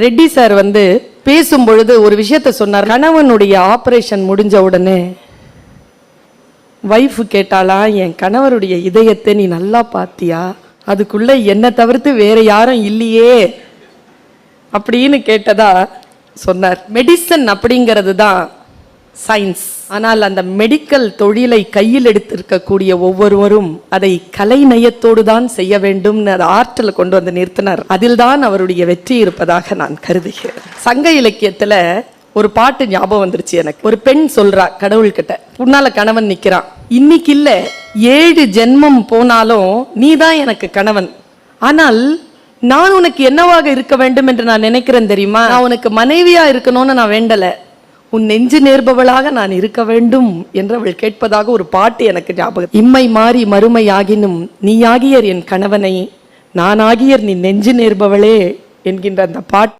Reddy sir பேசும் பொழுது ஒரு விஷயத்த சொன்னார். கணவனுடைய ஆபரேஷன் முடிஞ்ச உடனே வைஃப் கேட்டாளா, என் கணவருடைய இதயத்தை நீ நல்லா பாத்தியா, அதுக்குள்ள என்னை தவிர்த்து வேற யாரும் இல்லையே அப்படின்னு கேட்டதா சொன்னார். மெடிசன் அப்படிங்கிறது தான் சயின்ஸ். ஆனால் அந்த மெடிக்கல் தொழிலை கையில் எடுத்திருக்கக்கூடிய ஒவ்வொருவரும் அதை கலை நயத்தோடு தான் செய்ய வேண்டும், அதை ஆற்றல கொண்டு வந்து நிறுத்தினார். அதில் தான் அவருடைய வெற்றி இருப்பதாக நான் கருதுகிறேன். சங்க இலக்கியத்துல ஒரு பாட்டு ஞாபகம் வந்துருச்சு எனக்கு. ஒரு பெண் சொல்றா கடவுள்கிட்ட, உன்னால கணவன் நிக்கிறான், இன்னைக்கு இல்ல 7 ஜென்மம் போனாலும் நீ தான் எனக்கு கணவன், ஆனால் நான் உனக்கு என்னவாக இருக்க வேண்டும் என்று நான் நினைக்கிறேன் தெரியுமா, நான் உனக்கு மனைவியா இருக்கணும்னு நான் வேண்டல, உன் நெஞ்சு நேர்பவளாக நான் இருக்க வேண்டும் என்று அவள் கேட்பதாக ஒரு பாட்டு எனக்கு ஞாபகம். இம்மை மாறி மறுமை ஆகினும் நீ ஆகியர் என் கணவனை, நான் ஆகியர் நீ நெஞ்சு நேர்பவளே என்கின்ற அந்த பாட்டு